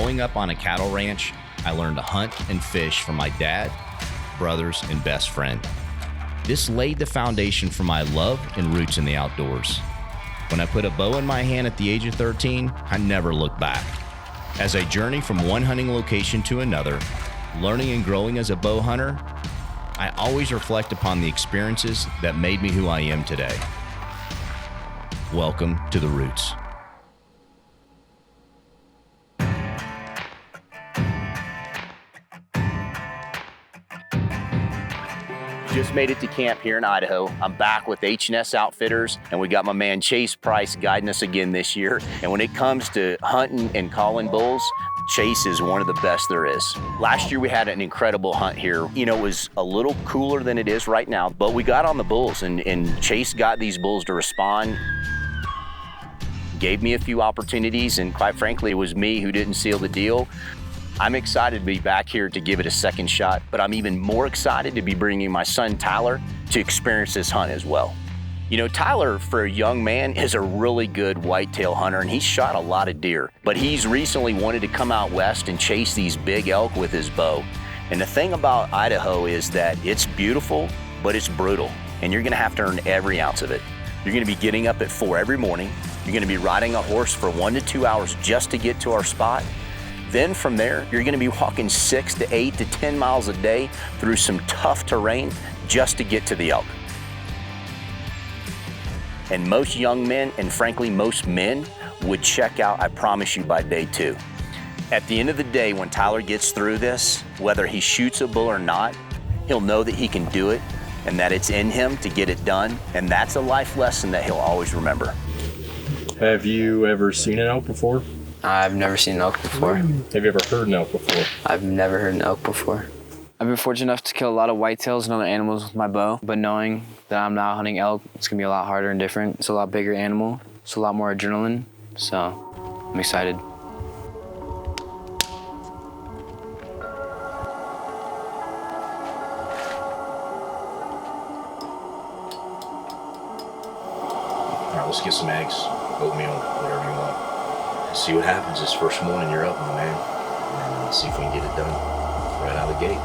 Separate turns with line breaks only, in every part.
Growing up on a cattle ranch, I learned to hunt and fish from my dad, brothers, and best friend. This laid the foundation for my love and roots in the outdoors. When I put a bow in my hand at the age of 13, I never looked back. As I journey from one hunting location to another, learning and growing as a bow hunter, I always reflect upon the experiences that made me who I am today. Welcome to the Roots. Just made it to camp here in Idaho. I'm back with H&S Outfitters, and we got my man Chase Price guiding us again this year. And when it comes to hunting and calling bulls, Chase is one of the best there is. Last year we had an incredible hunt here. You know, it was a little cooler than it is right now, but we got on the bulls, and Chase got these bulls to respond. Gave me a few opportunities, and quite frankly, it was me who didn't seal the deal. I'm excited to be back here to give it a second shot, but I'm even more excited to be bringing my son Tyler to experience this hunt as well. You know, Tyler, for a young man, is a really good whitetail hunter, and he's shot a lot of deer, but he's recently wanted to come out west and chase these big elk with his bow. And the thing about Idaho is that it's beautiful, but it's brutal, and you're gonna have to earn every ounce of it. You're gonna be getting up at 4 every morning. You're gonna be riding a horse for 1 to 2 hours just to get to our spot. Then from there, you're gonna be walking 6 to 8 to 10 miles a day through some tough terrain just to get to the elk. And most young men, and frankly, most men, would check out, I promise you, by day 2. At the end of the day, when Tyler gets through this, whether he shoots a bull or not, he'll know that he can do it and that it's in him to get it done. And that's a life lesson that he'll always remember.
Have you ever seen an elk before?
I've never seen an elk before.
Have you ever heard an elk before?
I've never heard an elk before. I've been fortunate enough to kill a lot of whitetails and other animals with my bow, but knowing that I'm now hunting elk, it's gonna be a lot harder and different. It's a lot bigger animal. It's a lot more adrenaline, so I'm excited.
All right, let's get some eggs, oatmeal, whatever you want. See what happens this first morning you're up, my man. And see if we can get it done right out of the gate.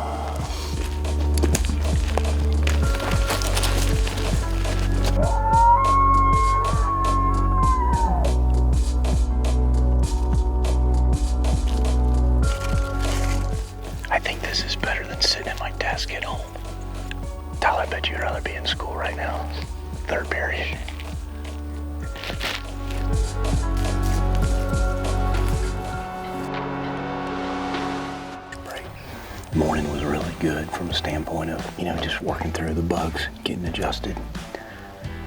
I think this is better than sitting at my desk at home. Tyler, I bet you'd rather be in school right now. 3rd period. Morning was really good from a standpoint of, just working through the bugs, getting adjusted.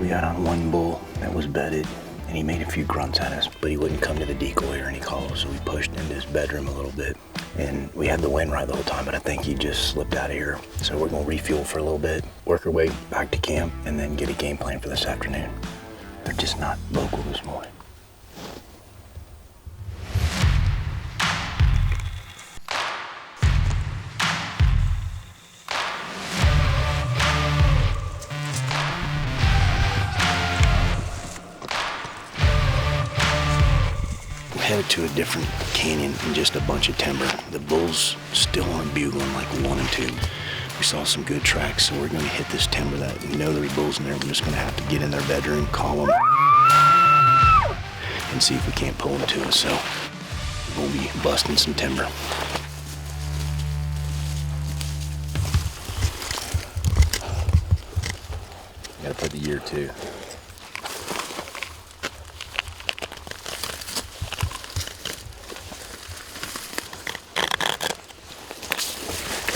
We got on one bull that was bedded, and he made a few grunts at us, but he wouldn't come to the decoy or any calls, so we pushed into his bedroom a little bit. And we had the wind right the whole time, but I think he just slipped out of here. So we're gonna refuel for a little bit, work our way back to camp, and then get a game plan for this afternoon. They're just not local this morning. Headed to a different canyon and just a bunch of timber. The bulls still aren't bugling like 1 and 2. We saw some good tracks, so we're going to hit this timber that we know there's bulls in there. We're just going to have to get in their bedroom, call them, and see if we can't pull them to us. So we'll be busting some timber. Got to put the year too.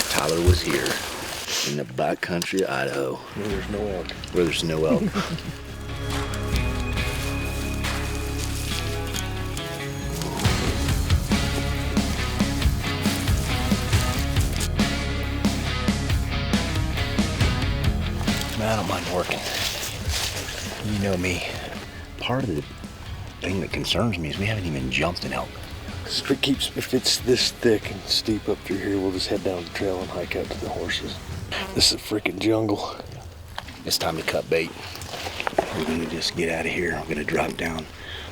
Tyler was here in the backcountry of Idaho.
Where there's no elk.
Where there's no elk. Man, I don't mind working. You know me. Part of the thing that concerns me is we haven't even jumped an elk.
If it's this thick and steep up through here, we'll just head down the trail and hike out to the horses. This is a freaking jungle.
It's time to cut bait. We're gonna just get out of here. I'm gonna drop down,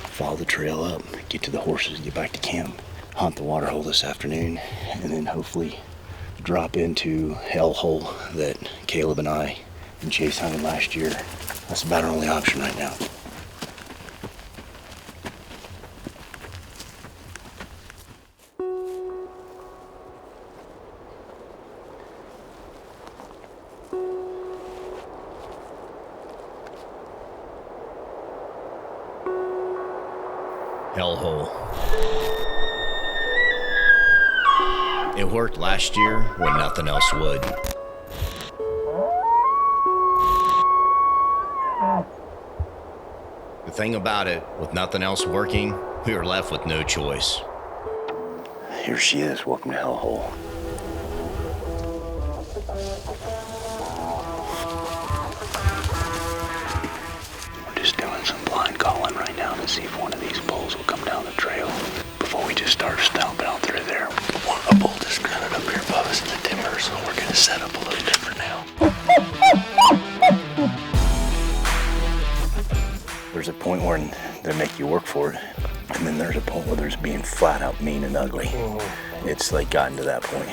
follow the trail up, get to the horses, get back to camp. hunt the water hole this afternoon, and then hopefully drop into hell hole that Caleb and I and Chase hunted last year. That's about our only option right now. Hellhole. It worked last year when nothing else would. The thing about it, with nothing else working, we were left with no choice. Here she is. Welcome to Hellhole. We're just doing some blind calling right now to see if one of these bulls will come down the trail before we just start stomping out through there.
A bull just grunted up here above us in the timber, so we're gonna set up a little different now.
There's a point where they make you work for it, and then there's a point where there's being flat out mean and ugly. It's like gotten to that point.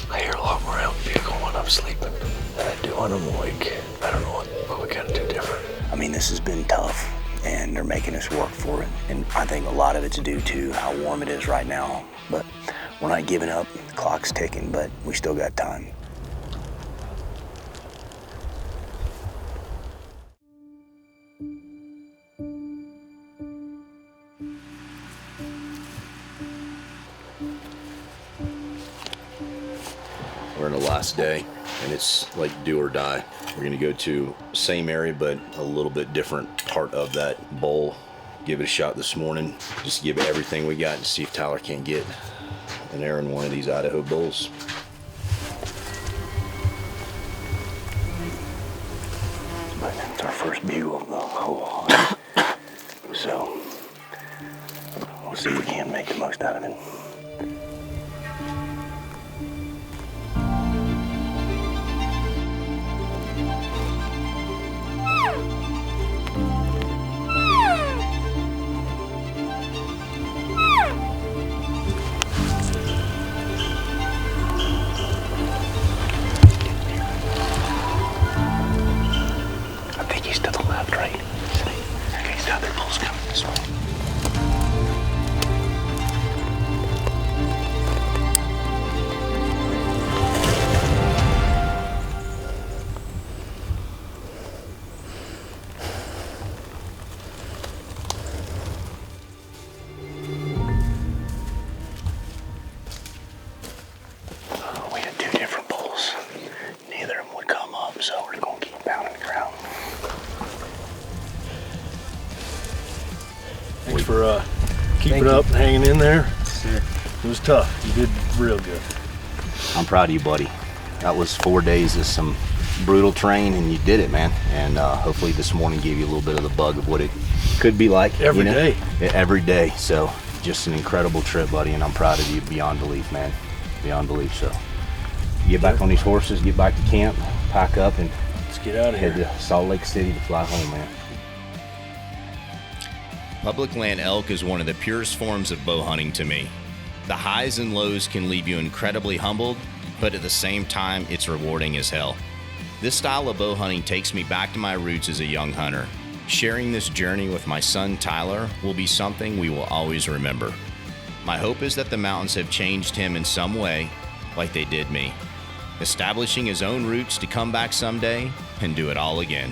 I hear a lot more out in the vehicle when I'm sleeping than I do when I'm awake. I don't know what we gotta do different.
I mean, this has been tough, and they're making us work for it. And I think a lot of it's due to how warm it is right now. But we're not giving up. The clock's ticking, but we still got time. We're in the last day, and it's like do or die. We're gonna go to same area, but a little bit different part of that bowl. Give it a shot this morning. Just give it everything we got and see if Tyler can't get an arrow in one of these Idaho bulls. But it's our first view of the whole hunt. So we'll see if we can make the most out of it.
Thanks for keeping up and hanging in there. It was tough. You did real good.
I'm proud of you, buddy. That was 4 days of some brutal terrain, and you did it, man. And hopefully this morning gave you a little bit of the bug of what it could be like.
Every day.
Every day. So just an incredible trip, buddy, and I'm proud of you beyond belief, man. Beyond belief. So get back on these horses, get back to camp, pack up, and
let's get out of
head
here.
to Salt Lake City to fly home, man. Public land elk is one of the purest forms of bow hunting to me. The highs and lows can leave you incredibly humbled, but at the same time, it's rewarding as hell. This style of bow hunting takes me back to my roots as a young hunter. Sharing this journey with my son Tyler will be something we will always remember. My hope is that the mountains have changed him in some way, like they did me, establishing his own roots to come back someday and do it all again.